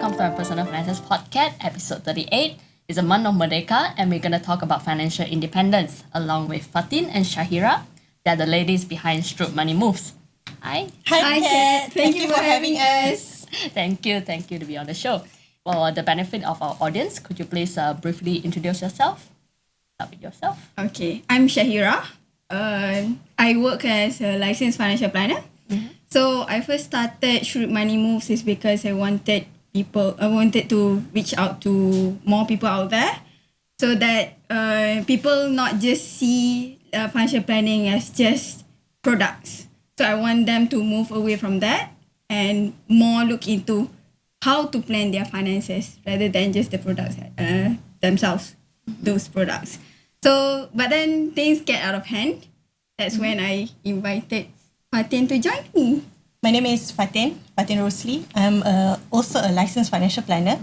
welcome to our Personal Finances PodCat, episode 38. It's a month of Merdeka, and we're going to talk about financial independence along with Fateen and Syahirah. They're the ladies behind ShrewdMoneyMoves. Hi. Hi, Kat. Thank you for having us. Thank you to be on the show. For the benefit of our audience, could you please briefly introduce yourself? Start with yourself. Okay, I'm Syahirah. I work as a licensed financial planner. Mm-hmm. So I first started ShrewdMoneyMoves is because I wanted to reach out to more people out there, so that people not just see financial planning as just products. So I want them to move away from that and more look into how to plan their finances rather than just the products themselves, those products. So, but then things get out of hand. That's when I invited Fateen to join me. My name is Fateen Rosli. I'm also a licensed financial planner.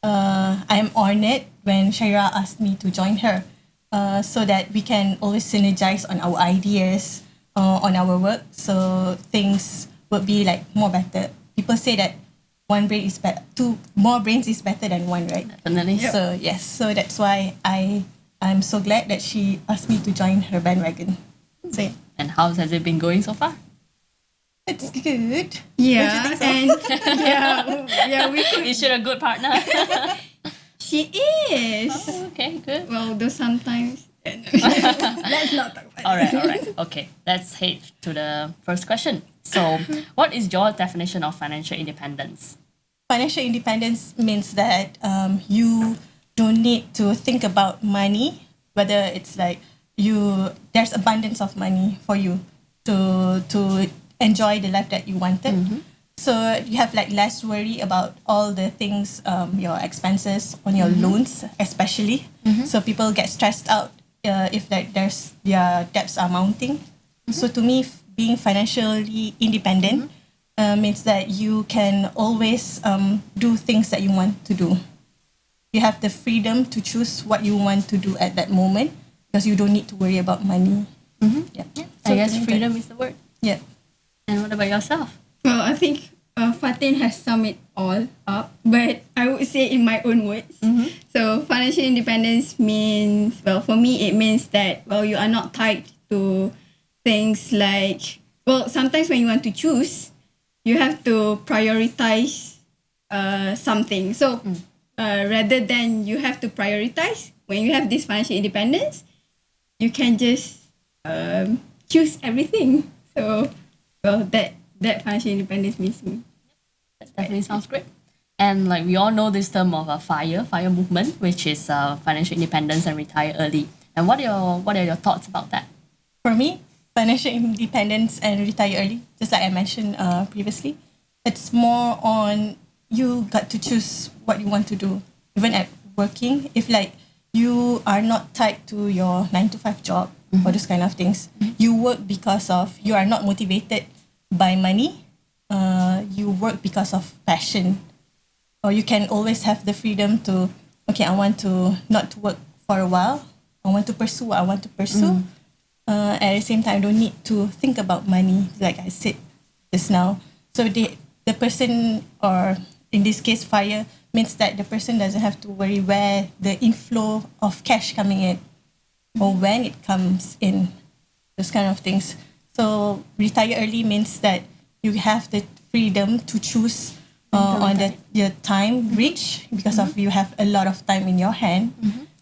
I'm honored when Syahirah asked me to join her so that we can always synergize on our ideas, on our work, so things would be like more better. People say that more brains is better than one, right? Definitely. Yep. So yes, so that's why I'm so glad that she asked me to join her bandwagon. So yeah. And how has it been going so far? It's good. Yeah, Don't you think so? and we could. Is she a good partner? She is. Oh, okay, good. Well, though sometimes. Let's not talk about All right. Okay, let's head to the first question. So, what is your definition of financial independence? Financial independence means that you don't need to think about money, whether it's like there's abundance of money for you to enjoy the life that you wanted. Mm-hmm. So you have like less worry about all the things, your expenses on your loans especially. Mm-hmm. So people get stressed out if like their debts are mounting. Mm-hmm. So to me, being financially independent means that you can always do things that you want to do. You have the freedom to choose what you want to do at that moment because you don't need to worry about money. Mm-hmm. Yeah. So I guess freedom is the word. Yeah. And what about yourself? Well, I think Fateen has summed it all up, but I would say in my own words. Mm-hmm. So financial independence means, well, for me, it means that, well, you are not tied to things like, well, sometimes when you want to choose, you have to prioritize something. So rather than you have to prioritize, when you have this financial independence, you can just choose everything. So, well, that financial independence means me. That definitely sounds great. And like we all know this term of a FIRE movement, which is financial independence and retire early. And what are your thoughts about that? For me, financial independence and retire early, just like I mentioned previously, it's more on you got to choose what you want to do. Even at working, if like you are not tied to your 9-to-5 job or those kind of things, you work because of, you are not motivated by money, you work because of passion. Or you can always have the freedom to, okay, I want to not to work for a while, I want to pursue what I want to pursue. At the same time, I don't need to think about money, like I said just now. So the person, or in this case FIRE, means that the person doesn't have to worry where the inflow of cash coming in or when it comes in, those kind of things. So retire early means that you have the freedom to choose on your time reach because of you have a lot of time in your hand,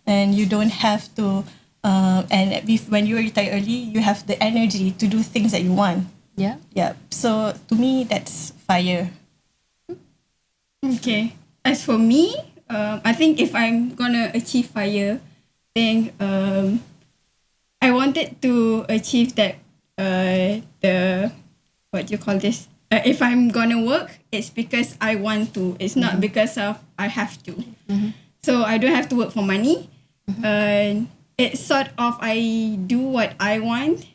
and you don't have to when you retire early, you have the energy to do things that you want. Yeah. So to me, that's FIRE. Okay. As for me, I think if I'm gonna achieve FIRE, then I wanted to achieve that if I'm gonna work, it's because I want to. It's not because of I have to. So I don't have to work for money. It's sort of I do what I want.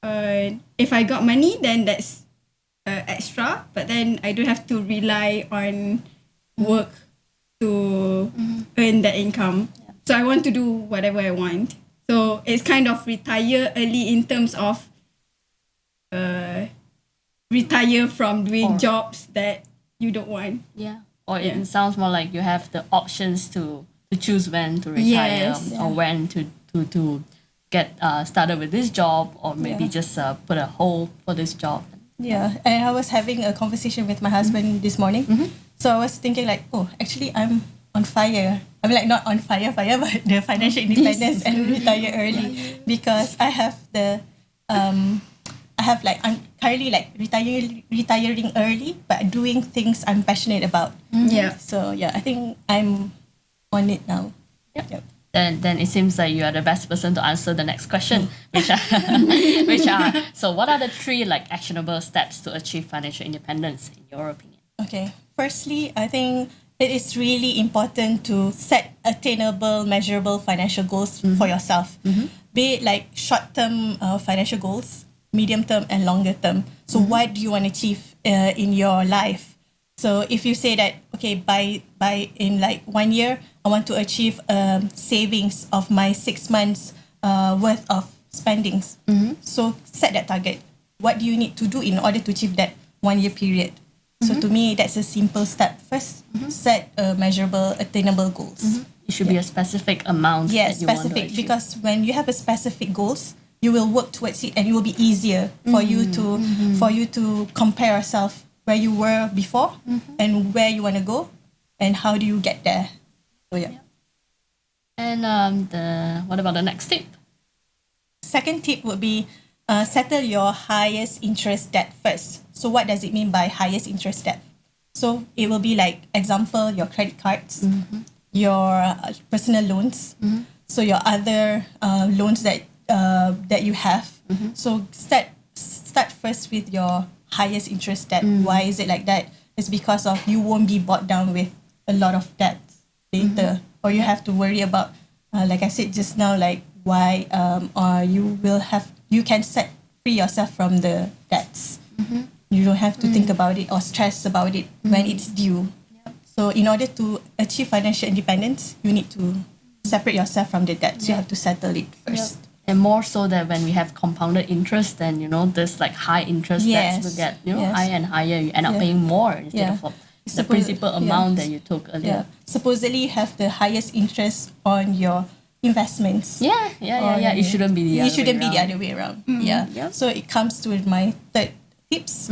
If I got money, then that's extra. But then I don't have to rely on work to earn the income. So I want to do whatever I want. So it's kind of retire early in terms of retire from doing jobs that you don't want. Yeah. Or it sounds more like you have the options to choose when to retire or when to get started with this job, or maybe just put a hold for this job. Yeah, and I was having a conversation with my husband this morning. So I was thinking like, oh, actually I'm on fire. I mean, like not on fire, but the financial independence and retire early, because I have I'm currently like retiring early, but doing things I'm passionate about. So yeah, I think I'm on it now. Yep. Then it seems like you are the best person to answer the next question, which are so what are the 3 like actionable steps to achieve financial independence in your opinion? Okay. Firstly, I think it is really important to set attainable, measurable financial goals for yourself. Be it like short-term financial goals, medium-term and longer-term. So what do you want to achieve in your life? So if you say that, okay, by in like 1 year, I want to achieve savings of my 6 months worth of spendings. So set that target. What do you need to do in order to achieve that 1 year period? So to me, that's a simple step. First, set measurable, attainable goals. It should be a specific amount. Yes, that you want to specific. achieve. Because when you have a specific goals, you will work towards it, and it will be easier for you to compare yourself where you were before and where you want to go, and how do you get there. So yeah. And what about the next tip? Second tip would be settle your highest interest debt first. So what does it mean by highest interest debt? So it will be like, example, your credit cards, your personal loans, so your other loans that you have. So start first with your highest interest debt. Why is it like that? It's because of you won't be bought down with a lot of debts later, or you have to worry about, like I said just now, like why or you can set free yourself from the debts. You don't have to think about it or stress about it when it's due. So in order to achieve financial independence, you need to separate yourself from the debts. You have to settle it first. And more so that when we have compounded interest, then there's like high interest debts will get higher and higher. You end up paying more instead of the principal amount that you took earlier. Supposedly you have the highest interest on your investments. It shouldn't be the other way around. So it comes to my third tips.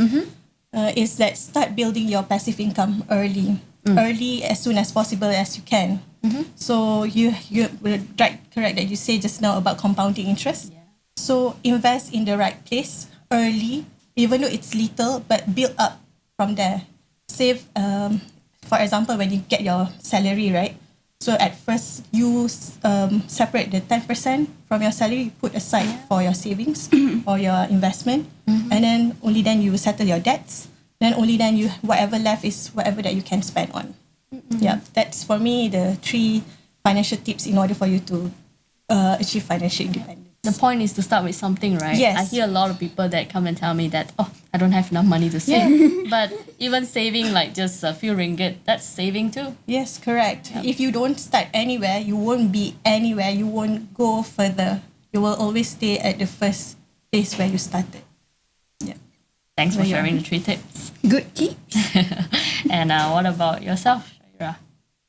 Is that start building your passive income early, as soon as possible as you can. So you were correct that you say just now about compounding interest. So invest in the right place early, even though it's little, but build up from there. Save, for example, when you get your salary, right? So at first you separate the 10% from your salary, put aside for your savings or your investment, and then only then you settle your debts. Then only then whatever left is whatever that you can spend on. That's for me the 3 financial tips in order for you to achieve financial independence. The point is to start with something, right? Yes. I hear a lot of people that come and tell me that, I don't have enough money to save. But even saving like just a few ringgit, that's saving too. Yes, correct. If you don't start anywhere, you won't be anywhere. You won't go further. You will always stay at the first place where you started. Thanks for sharing the 3 tips. Good tips. And what about yourself, Syahirah?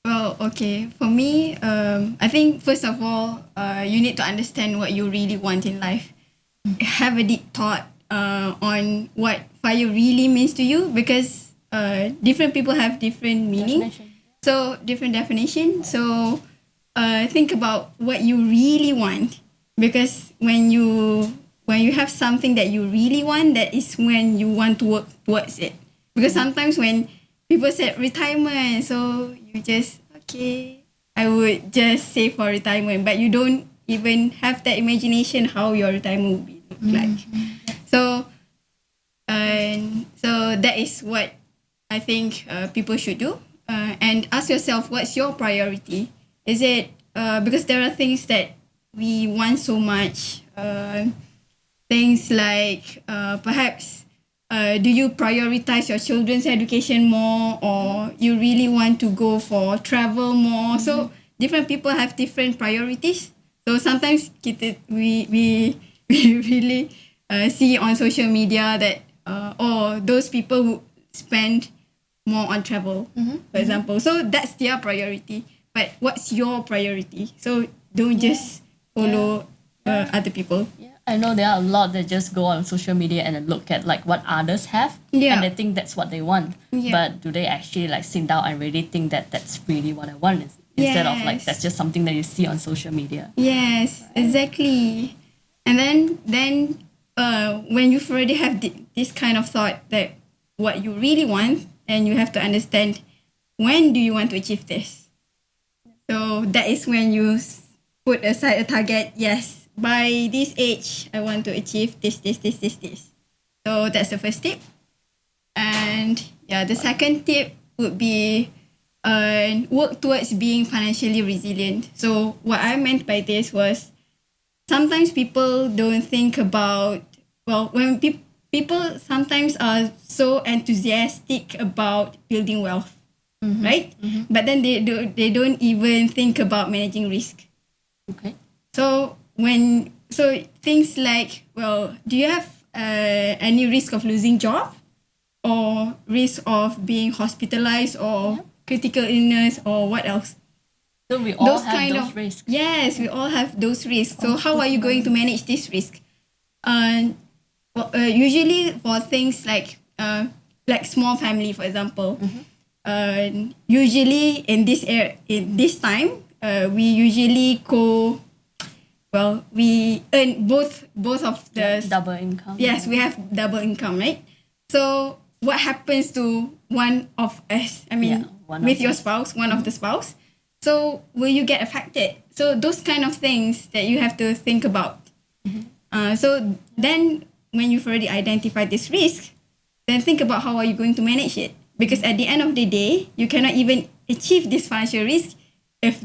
Well, okay. For me, I think first of all, you need to understand what you really want in life. Have a deep thought on what fire really means to you, because different people have different meaning. So different definition. So think about what you really want, because when you have something that you really want, that is when you want to work towards it. Because sometimes when people said retirement, so you just, okay, I would just save for retirement, but you don't even have that imagination how your retirement will be look like. So that is what I think people should do. And ask yourself, what's your priority? Is it because there are things that we want so much, things like perhaps do you prioritize your children's education more, or you really want to go for travel more? So different people have different priorities. So sometimes we really see on social media that those people who spend more on travel, for example. So that's their priority. But what's your priority? So don't just follow other people. Yeah, I know there are a lot that just go on social media and then look at like what others have, Yeah. and they think that's what they want. Yeah. But do they actually like sit down and really think that that's really what I want? Instead of like Yes. that's just something that you see on social media. Yes, exactly. And then when you've already have this kind of thought that what you really want, and you have to understand when do you want to achieve this. So that is when you put aside a target. Yes, by this age, I want to achieve this. So that's the first tip. And yeah, the second tip would be work towards being financially resilient. So what I meant by this was sometimes people don't think about, well, when people sometimes are so enthusiastic about building wealth, right? But then they don't even think about managing risk. Okay. So things like, well, do you have any risk of losing job, or risk of being hospitalized, or critical illness, or what else? So we all have those risks. Yes, we all have those risks. So how are you going to manage this risk? Usually for things like small family, for example, usually in this time, we usually we earn both of the Double income. Yes, we have double income, right? So what happens to one of us? I mean, one with of your us. spouse, one of the spouse. So will you get affected? So those kind of things that you have to think about. So then when you've already identified this risk, then think about how are you going to manage it. Because at the end of the day, you cannot even achieve this financial risk if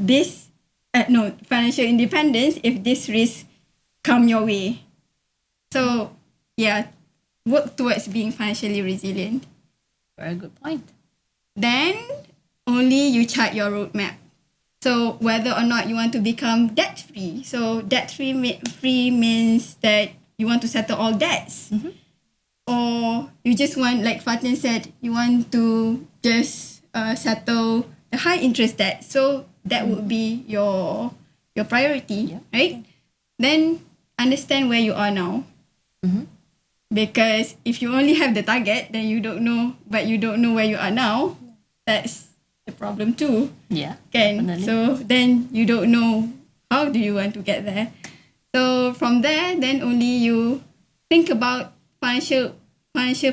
financial independence if this risk come your way. So yeah, work towards being financially resilient. Very good point. Then only you chart your roadmap. So whether or not you want to become debt free. So debt free means that you want to settle all debts. Or you just want, like Fateen said, you want to just settle the high interest debt. So that would be your priority, right? Then understand where you are now. Because if you only have the target, then you don't know where you are now. That's the problem too. Yeah. Can Definitely. so then you don't know how do you want to get there. So from there, then only you think about financial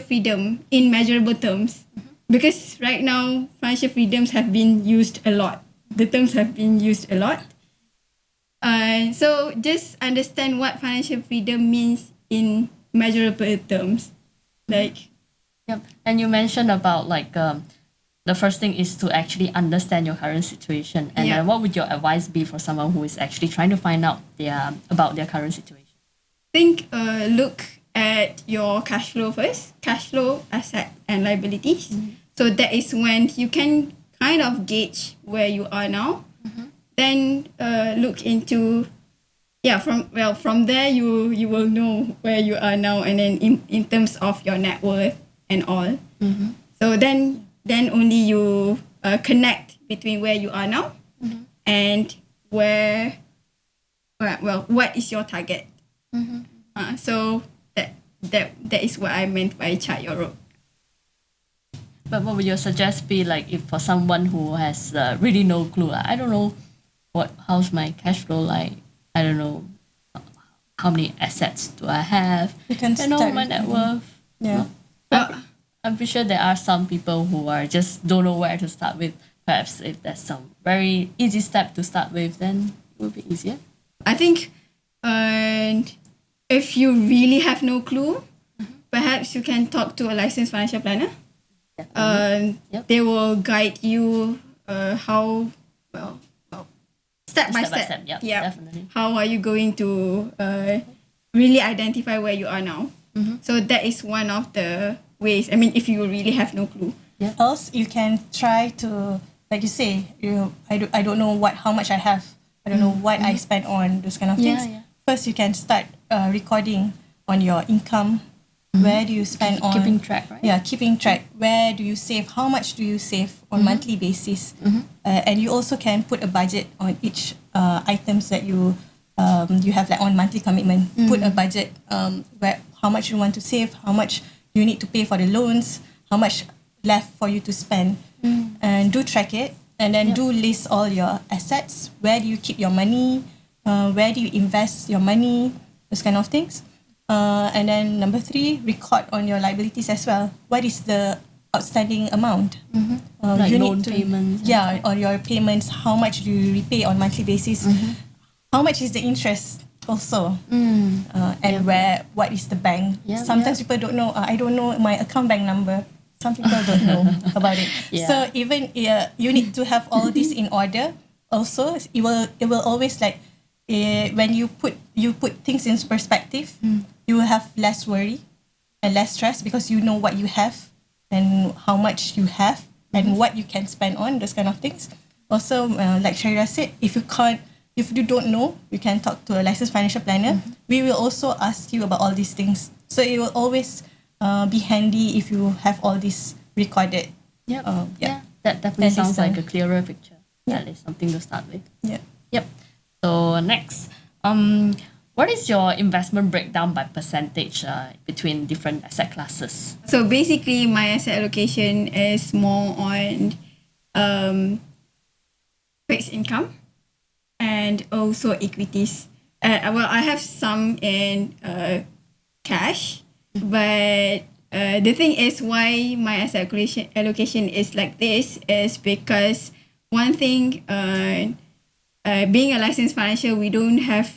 freedom in measurable terms. Because right now financial freedoms have been used a lot. The terms have been used a lot. So just understand what financial freedom means in measurable terms. Like Yep. And you mentioned about like the first thing is to actually understand your current situation. And then what would your advice be for someone who is actually trying to find out about their current situation? look at your cash flow first. Cash flow, asset and liabilities. So that is when you can kind of gauge where you are now. Then look into from there you will know where you are now, and then in terms of your net worth and all. So then only you connect between where you are now and what is your target. So that is what I meant by chart your road. But what would your suggest be like if for someone who has really no clue? I don't know how's my cash flow like. I don't know how many assets do I have. You can know start my with net worth. Yeah. I'm pretty sure there are some people who are just don't know where to start with. Perhaps if there's some very easy step to start with, then it will be easier. I think if you really have no clue, perhaps you can talk to a licensed financial planner. They will guide you step by step. Definitely. How are you going to really identify where you are now? So that is one of the ways. I mean, if you really have no clue. Else, you can try to, like you say, I don't know how much I have. I don't know what I spend on those kind of things. First, you can start recording on your income Where do you spend on? Keeping track, right? Yeah, keeping track. Where do you save? How much do you save on monthly basis? And you also can put a budget on each items that you have like on monthly commitment. Put a budget where how much you want to save, how much you need to pay for the loans, how much left for you to spend, and do track it. And then do list all your assets. Where do you keep your money? Where do you invest your money? Those kind of things. And then number 3, record on your liabilities as well. What is the outstanding amount? Like you loan need to, payments. Yeah, or your payments. How much do you repay on monthly basis? How much is the interest also? And what is the bank? Sometimes people don't know. I don't know my account bank number. Some people don't know about it. So even you need to have all this in order. Also, it will always like when you put things in perspective, you will have less worry and less stress because you know what you have and how much you have and what you can spend on, those kind of things. Also, like Syahirah said, if you don't know, you can talk to a licensed financial planner. We will also ask you about all these things. So it will always be handy if you have all this recorded. That definitely sounds like a clearer picture. That is something to start with. Yep. So next, what is your investment breakdown by percentage between different asset classes? So basically, my asset allocation is more on fixed income and also equities. Well, I have some in cash, but the thing is why my asset allocation is like this is because one thing, being a licensed financial, we don't have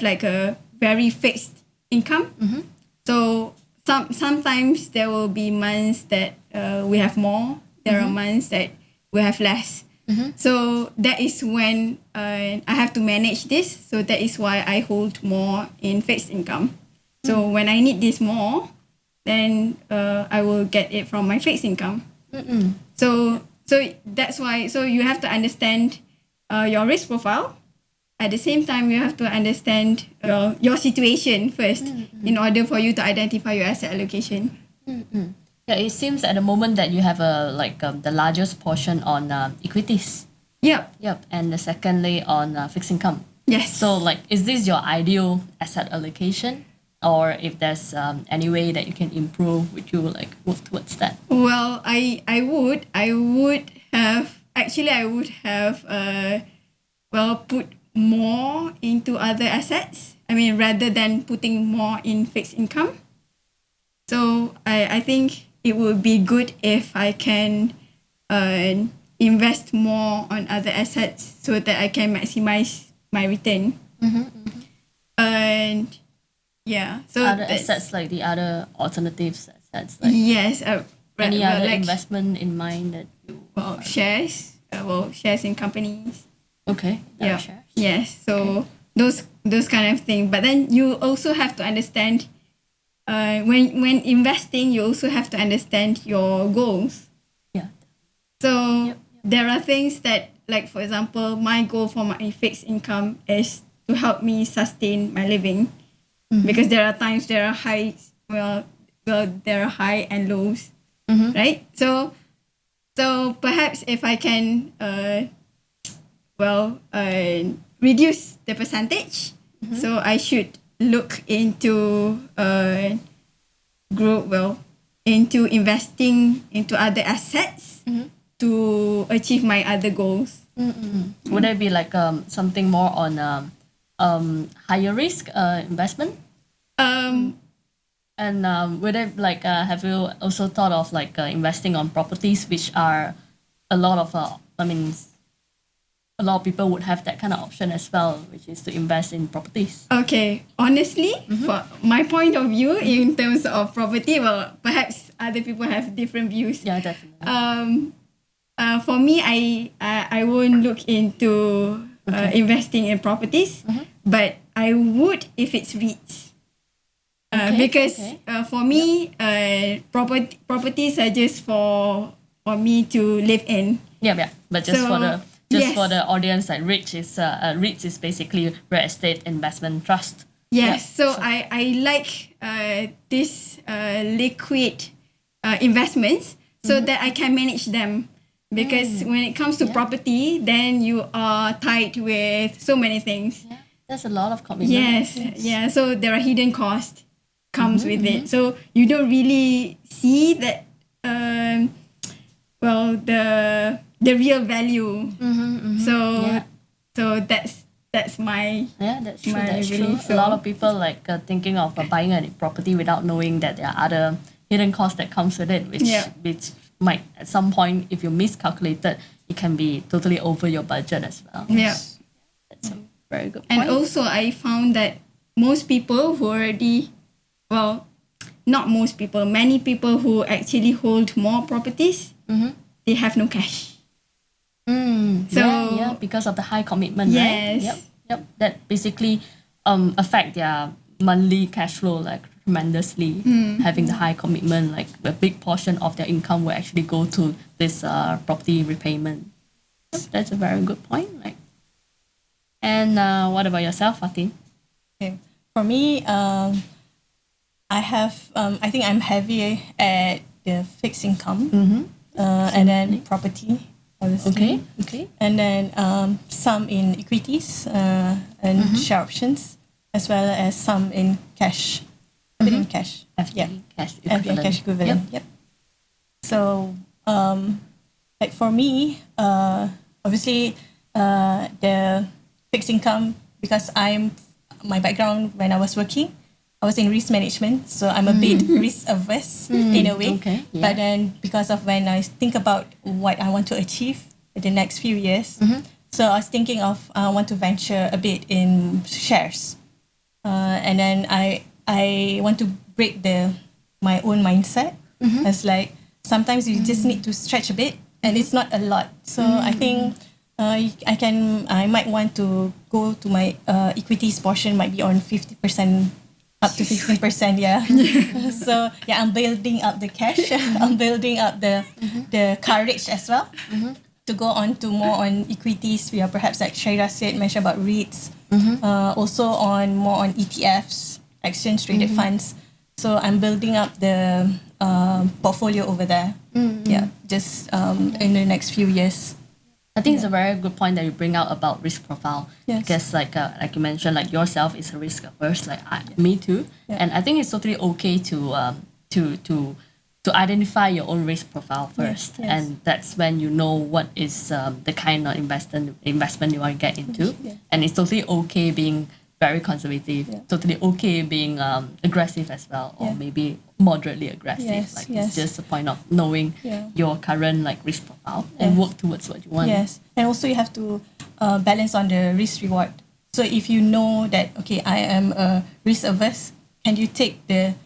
like a very fixed income. So sometimes there will be months that we have more. There are months that we have less. So that is when I have to manage this. So that is why I hold more in fixed income. So when I need this more, then I will get it from my fixed income. So that's why. So you have to understand your risk profile. At the same time, you have to understand your situation first in order for you to identify your asset allocation. Yeah, it seems at the moment that you have the largest portion on equities. Yep. And secondly on fixed income. Yes. So is this your ideal asset allocation? Or if there's any way that you can improve, would you work towards that? Well, I would have put more into other assets. I mean, rather than putting more in fixed income. So I think it would be good if I can invest more on other assets so that I can maximize my return. And yeah, so other assets like the other alternatives assets. Yes. Any other investment in mind that you? Well, shares. Shares in companies. Okay. Yeah. Shares. Yes. So those kind of thing. But then you also have to understand. When investing, you also have to understand your goals. Yeah. So there are things that, like for example, my goal for my fixed income is to help me sustain my living, because there are times there are highs. Well, there are high and lows, right? So perhaps if I can, reduce the percentage, so I should look into into investing into other assets to achieve my other goals. Would it be something more on higher risk investment? And would it have you also thought of investing on properties, which are a lot of a lot of people would have that kind of option as well, which is to invest in properties. Okay, honestly, for my point of view in terms of property, well, perhaps other people have different views. Yeah, definitely. For me, I won't look into investing in properties, but I would if it's REITs. Because for me, properties are just for me to live in. Yeah. But just for the audience, REITs is basically real estate investment trust. Yes, so I like this liquid investments so that I can manage them. Because when it comes to property, then you are tied with so many things. Yeah, there's a lot of commitment. Yes. Yeah. So there are hidden costs comes with it. So you don't really see that. Well, the real value. So that's my That's true. my That's true. belief. A lot of people like thinking of buying a property without knowing that there are other hidden costs that comes with it, which might at some point, if you miscalculated, it can be totally over your budget as well. Yeah. That's a very good point. And also, I found that most people who already, well, not most people, many people who actually hold more properties, they have no cash. So because of the high commitment, yes. right? Yep. That basically affect their monthly cash flow like tremendously. Having the high commitment, like a big portion of their income will actually go to this property repayment. That's a very good point. Like, and what about yourself, Fateen? Okay. For me, I have I think I'm heavy at the fixed income, and then property. Obviously. Okay. And then some in equities and share options, as well as some in cash. A bit in cash. FD, cash FD and equivalent. cash equivalent. Yep. So, like for me, obviously, the fixed income, because my background when I was working, I was in risk management, so I'm a bit risk averse in a way. Okay, yeah. But then because of when I think about what I want to achieve in the next few years, so I was thinking of I want to venture a bit in shares, and then I want to break my own mindset. It's like sometimes you just need to stretch a bit, and it's not a lot. So I think I might want to go to my equities portion might be on 50%. Up to 15%, yeah. So yeah, I'm building up the cash. I'm building up the courage as well to go on to more on equities. We are perhaps like Syahirah said, mentioned about REITs. Also on more on ETFs, exchange traded funds. So I'm building up the portfolio over there. Yeah, just in the next few years. I think it's a very good point that you bring out about risk profile. Yes. Because like you mentioned, like yourself is a risk averse, like me too. Yeah. And I think it's totally okay to identify your own risk profile first, Yes. and that's when you know what is the kind of investment you want to get into. Yeah. And it's totally okay being very conservative. Yeah. Totally okay being aggressive as well, or Yeah. maybe moderately aggressive. Yes, Like yes. it's just a point of knowing Yeah. your current like risk profile and Yes. work towards what you want. Yes, and also you have to balance on the risk reward. So if you know that okay, I am risk averse, can you take the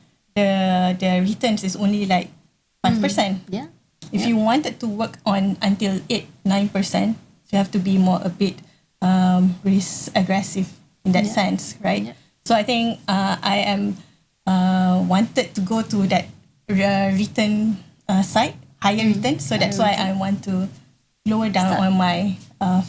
returns is only like 5%. Yeah. If you wanted to work on until 8-9%, you have to be more a bit risk aggressive in that sense, right? Yeah. So I think I am wanted to go to that return side, higher return. So that's why I want to lower down on my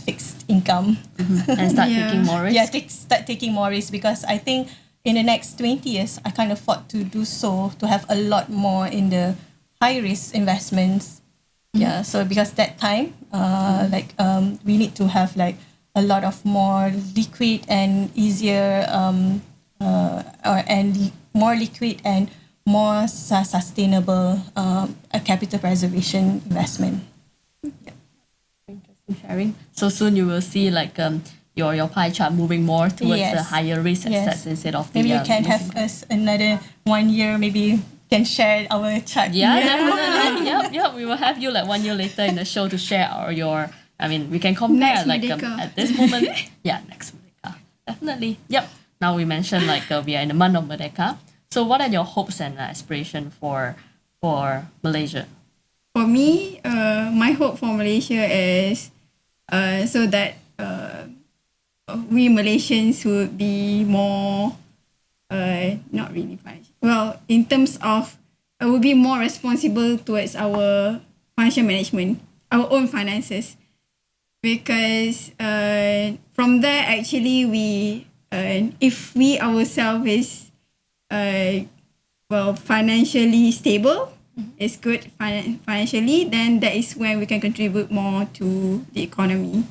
fixed income. And start Yeah. taking more risk. Yeah, start taking more risk, because I think in the next 20 years, I can't afford to do so, to have a lot more in the high risk investments. Yeah, so because that time, we need to have like a lot of more liquid and easier, more liquid and more sustainable capital preservation investment. Interesting sharing. So soon you will see like your pie chart moving more towards the Yes. higher risk Yes. assets instead of the Maybe you can risk have income. us another 1 year, maybe can share our chart. Yeah, definitely. Yep. We will have you like 1 year later in the show to share we can compare Next like Merdeka. at this moment. Next Merdeka. Definitely. Yep. Now we mentioned like we are in the month of Merdeka. So what are your hopes and aspiration for Malaysia? For me, my hope for Malaysia is so that we Malaysians would be more, not really financial. Well, in terms of, would be more responsible towards our financial management, our own finances. Because from there, actually, we if we ourselves is financially stable, is good financially, then that is when we can contribute more to the economy.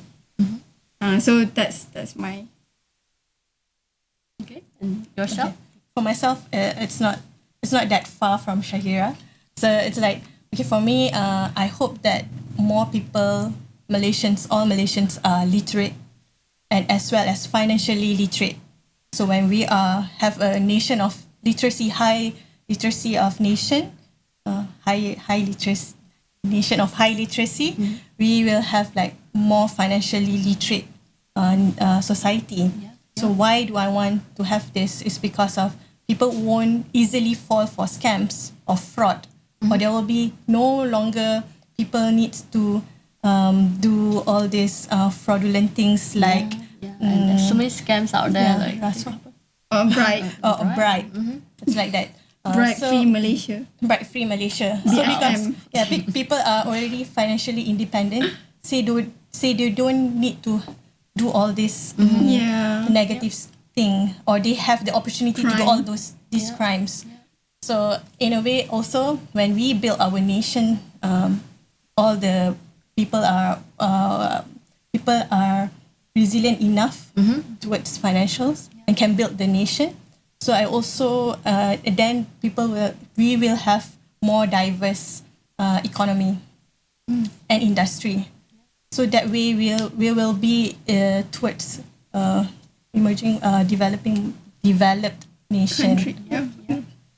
So that's my. Okay, and yourself? Okay. For myself, it's not that far from Syahirah. So it's like, okay, for me, I hope that more people, all Malaysians are literate and as well as financially literate. So when we have a nation of literacy, high literacy of nation, nation of high literacy, we will have like more financially literate society. So why do I want to have this? Is because of people won't easily fall for scams or fraud, or there will be no longer people needs to do all these fraudulent things like and there's so many scams out there, like Bright. bribe. It's like that. Free Malaysia. Bright free Malaysia. So because people are already financially independent, say they don't need to do all this negative thing, or they have the opportunity to do all these crimes. So in a way, also when we build our nation, all the people are resilient enough towards financials and can build the nation. So I also then we will have more diverse economy and industry. So that way we will be towards emerging developed nation. Country.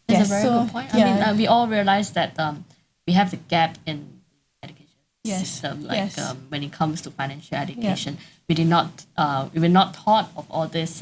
That's a very good point. I mean, we all realize that we have the gap in education system. When it comes to financial education, we were not taught of all this,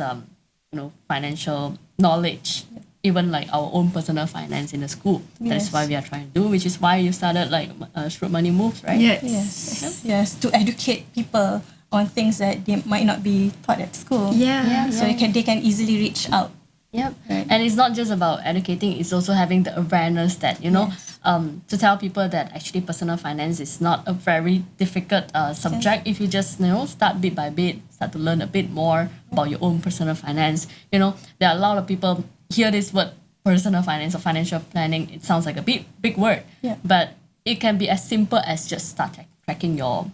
financial knowledge, even like our own personal finance in the school. That is why we are trying to do, which is why you started like ShrewdMoneyMoves, right? Yes. To educate people on things that they might not be taught at school. So they can easily reach out. Yep. Right. And it's not just about educating, it's also having the awareness that, to tell people that actually personal finance is not a very difficult subject if you just, start bit by bit, start to learn a bit more about your own personal finance. There are a lot of people hear this word personal finance or financial planning, it sounds like a big word. But it can be as simple as just start tracking your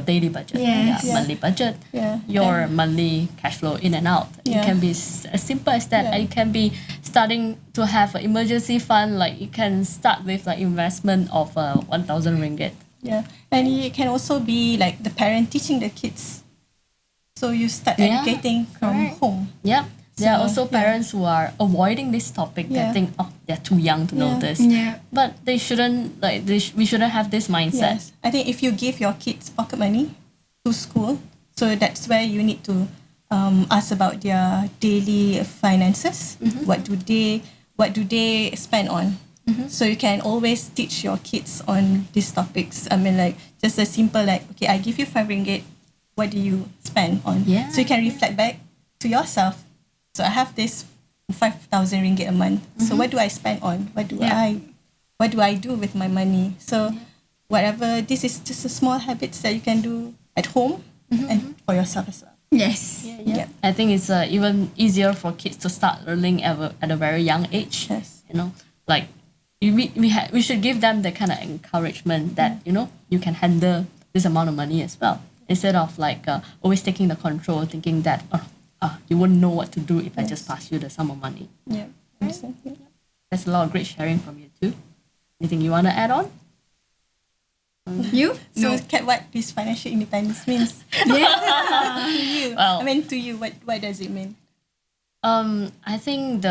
daily budget, monthly budget, your monthly cash flow in and out. It can be as simple as that. It can be starting to have an emergency fund, like you can start with like investment of 1,000 ringgit. And it can also be like the parent teaching the kids. So you start educating from home. There are also parents who are avoiding this topic. They think, they're too young to know this. But they shouldn't, we shouldn't have this mindset. I think if you give your kids pocket money to school, so that's where you need to ask about their daily finances. What do they spend on? So you can always teach your kids on these topics. I mean, like just a simple okay, I give you 5 ringgit. What do you spend on? So you can reflect back to yourself. So I have this 5,000 ringgit a month. So what do I spend on? What do I do with my money? So whatever, this is just a small habits that you can do at home and for yourself as well. Yes. I think it's even easier for kids to start learning at a very young age. Like we should give them the kind of encouragement that you can handle this amount of money as well, instead of like always taking the control, thinking that you wouldn't know what to do if I just pass you the sum of money. There's a lot of great sharing from you too. Anything you want to add on? You? So Kat, what this financial independence means? To you. Well, to you, what does it mean? I think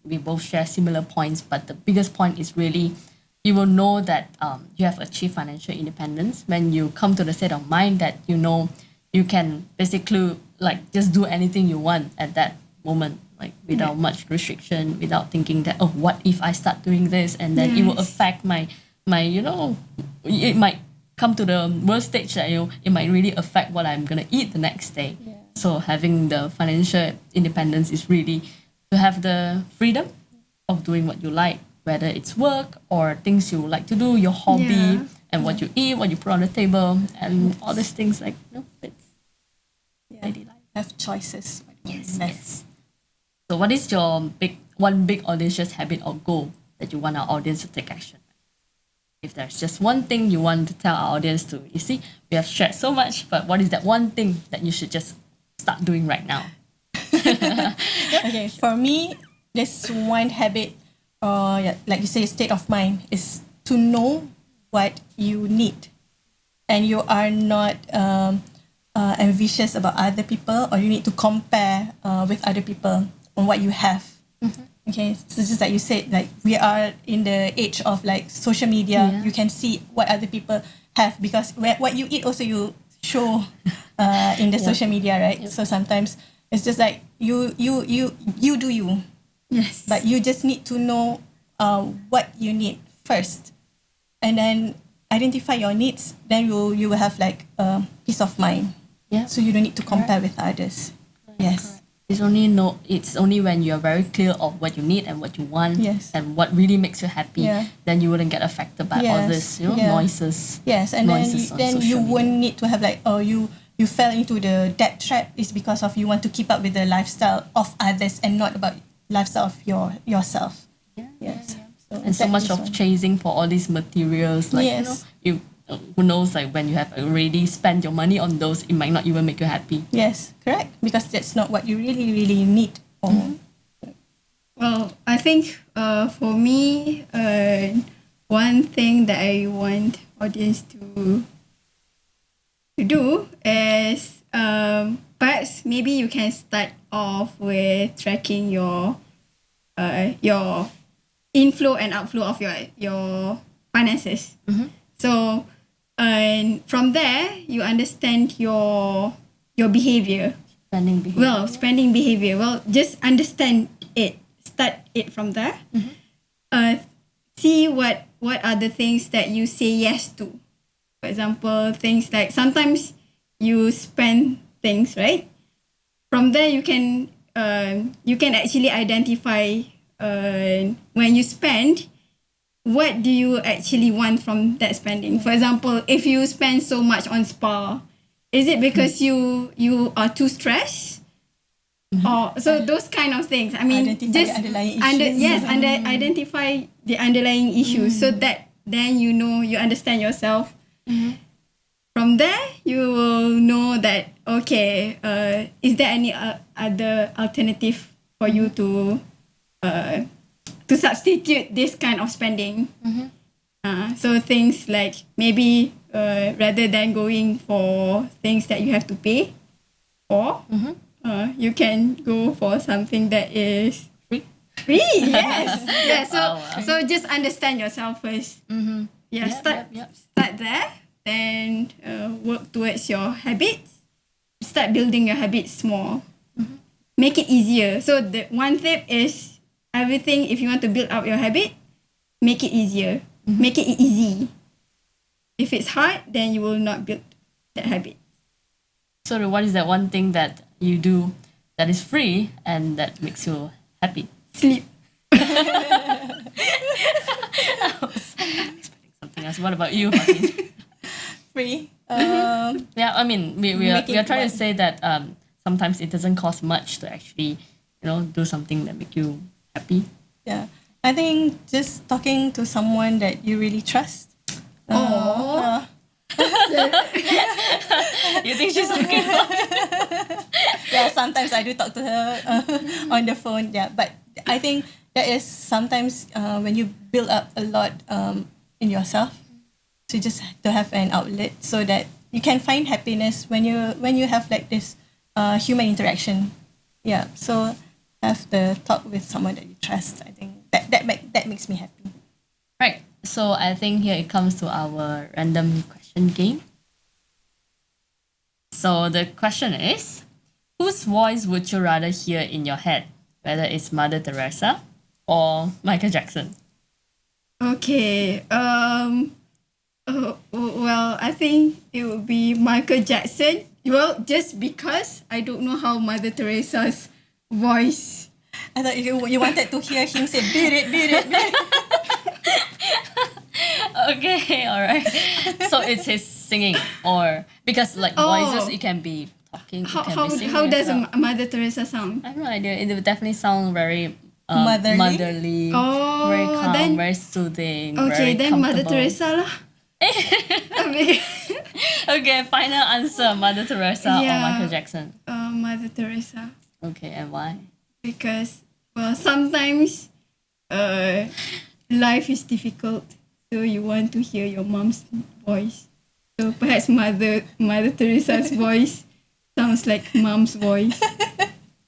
we both share similar points, but the biggest point is really you will know that you have achieved financial independence when you come to the state of mind that you can basically like just do anything you want at that moment, like without much restriction, without thinking that what if I start doing this and then it will affect my it might come to the worst stage that it might really affect what I'm gonna eat the next day. So having the financial independence is really to have the freedom of doing what you like, whether it's work or things you like to do, your hobby, and what you eat, what you put on the table, and all these things like it's daily life. Have choices. Yes. So what is your one big audacious habit or goal that you want our audience to take action? If there's just one thing you want to tell our audience to, you see, we have shared so much, but what is that one thing that you should just start doing right now? Okay, for me, this one habit, like you say, state of mind, is to know what you need, and you are not ambitious about other people, or you need to compare with other people on what you have. Okay, so just like you said, like we are in the age of like social media. You can see what other people have, because what you eat also you show in the social media, right? So sometimes it's just like you do you. Yes. But you just need to know what you need first, and then identify your needs. Then you will have like peace of mind. Yeah. So you don't need to compare with others. Yes. It's only when you're very clear of what you need and what you want, Yes. and what really makes you happy, then you wouldn't get affected by all this, noises. Yes, and noises then you social won't media. need to have like, you fell into the debt trap is because of you want to keep up with the lifestyle of others and not about lifestyle of yourself. Yes. And so that much is of one. chasing for all these materials, like Yes. who knows, like when you have already spent your money on those, it might not even make you happy. Yes, correct. Because that's not what you really need. Or Well, I think for me, one thing that I want audience to do is perhaps maybe you can start off with tracking your inflow and outflow of your finances. So from there you understand your behavior. Spending behavior. Well, spending behavior. Well, just understand it. Start it from there. See what are the things that you say yes to. For example, things like sometimes you spend things, right? From there, you can actually identify when you spend, what do you actually want from that spending. For example, if you spend so much on spa, is it because you are too stressed? Or so those kind of things. I mean, Identify just the underlying issues. identify the underlying issues, so that then you understand yourself. From there, you will know that is there any other alternative for you to substitute this kind of spending. So things like maybe rather than going for things that you have to pay for, you can go for something that is free. Yes. Yeah. So just understand yourself first. Yeah. Start there. Then work towards your habits. Start building your habits small. Make it easier. So the one tip is everything. If you want to build up your habit, make it easier. Make it easy. If it's hard, then you will not build that habit. So what is that one thing that you do that is free and that makes you happy? Sleep. I was expecting something else. What about you, Fateen? free. Yeah, I mean, we are Making trying to one. say that sometimes it doesn't cost much to actually, do something that make you happy. Yeah. I think just talking to someone that you really trust. You think she's looking for? Yeah, sometimes I do talk to her on the phone. Yeah, but I think that is sometimes when you build up a lot in yourself, to just to have an outlet so that you can find happiness when you have like this human interaction. Yeah, so have the talk with someone that you trust. I think that makes me happy. Right. So I think here it comes to our random question game. So the question is, whose voice would you rather hear in your head? Whether it's Mother Teresa or Michael Jackson? Okay. Well, I think it would be Michael Jackson. Well, just because I don't know how Mother Teresa's voice. I thought you wanted to hear him say beat it, beat it, beat it. Okay, all right. So it's his singing, or because like voices, it can be talking, How you can how, be singing how as does well. Mother Teresa sound? I have no idea. It would definitely sound very Motherly? motherly, Oh, very calm, then- very soothing, Okay, very then Mother comfortable. Teresa lah. Okay, final answer: Mother Teresa or Yeah. Michael Jackson. Mother Teresa. Okay, and why? Because sometimes life is difficult, so you want to hear your mom's voice. So perhaps Mother Teresa's voice sounds like mom's voice.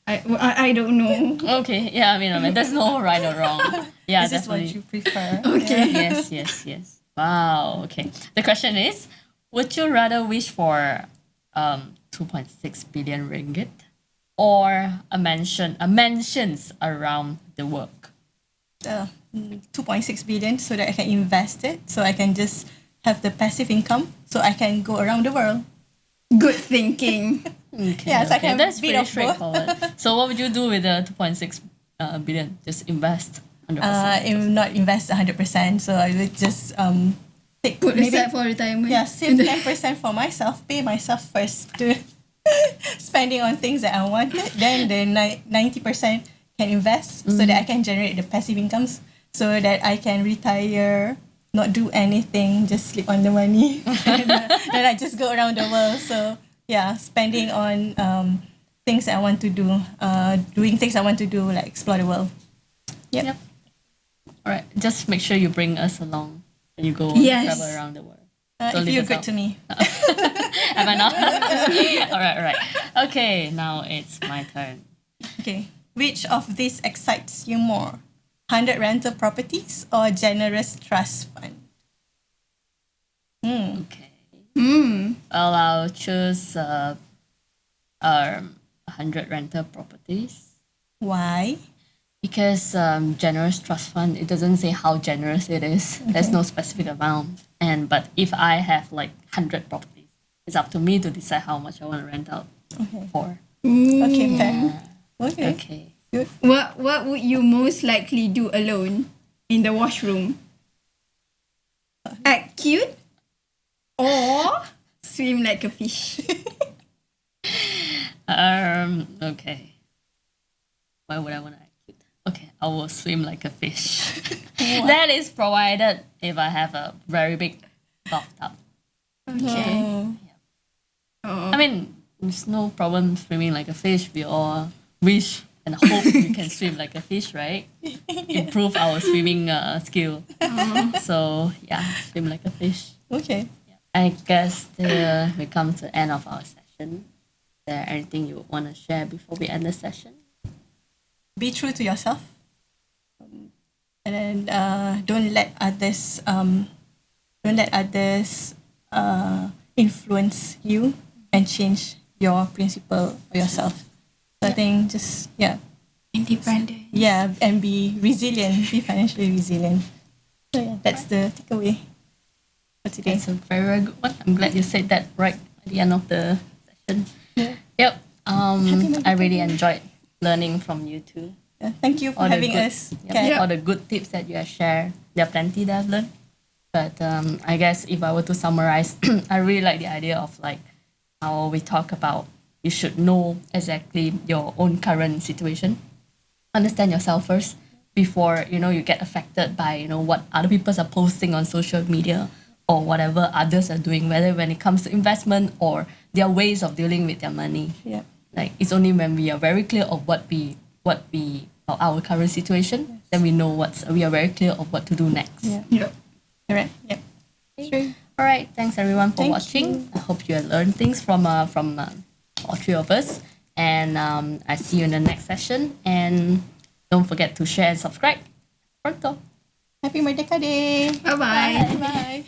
I don't know. Okay, yeah, I mean, there's no right or wrong. Yeah, This is what definitely. you prefer. Okay. Yes. Wow. Okay. The question is, would you rather wish for 2.6 billion ringgit or mansions around the world? 2.6 billion so that I can invest it, so I can just have the passive income, so I can go around the world. Good thinking. Okay, Yeah, so I can that's bit pretty of both. straightforward. So what would you do with the 2.6 billion? Just invest 100%. If not invest 100%, so I would just take Put maybe aside for retirement. yeah, save 10% for myself, pay myself first to spending on things that I wanted. Then the 90% can invest so that I can generate the passive incomes, so that I can retire, not do anything, just sleep on the money. Then I just go around the world. So yeah, spending on things that I want to do, doing things I want to do, like explore the world. Yep. All right, just make sure you bring us along when you go Yes. travel around the world. If Don't leave you're us good out. to me. Am I not? All right. Okay, now it's my turn. Okay. Which of these excites you more? 100 rental properties or generous trust fund? Okay. Hmm. Well, I'll choose 100 rental properties Why? because generous trust fund, it doesn't say how generous it is. There's no specific amount. But if I have like 100 properties, it's up to me to decide how much I want to rent out for. Okay, fair. Okay. Okay. Good. What would you most likely do alone in the washroom? Act cute or swim like a fish? Okay. Why would I want to act cute? Okay, I will swim like a fish. That is provided if I have a very big bathtub. Okay. I mean, there's no problem swimming like a fish. We all wish and hope we can swim like a fish, right? Improve our swimming skill. So yeah, swim like a fish. Okay. I guess we come to the end of our session. Is there anything you want to share before we end the session? Be true to yourself. And then don't let others influence you and change your principle or yourself. So I think just Independent. and be resilient, be financially resilient. So yeah, that's the takeaway for today. That's a very, very good one. I'm glad you said that right at the end of the session. Yeah. Yep. I really enjoyed learning from you too. Yeah, thank you for All the having good- us. Yep, Kat. all the good tips that you have shared. There are plenty that I've learned. But I guess if I were to summarize, I really like the idea of like how we talk about you should know exactly your own current situation. Understand yourself first before you get affected by what other people are posting on social media or whatever others are doing, whether when it comes to investment or their ways of dealing with their money. Yeah. Like it's only when we are very clear of our current situation, then we know we are very clear of what to do next. Yeah. Yep. Correct. Yep. Sure. All right, thanks everyone for Thank watching. you. I hope you have learned things from all three of us, and I see you in the next session. And don't forget to share and subscribe. Pronto. Happy Merdeka Day. Bye-bye. Bye.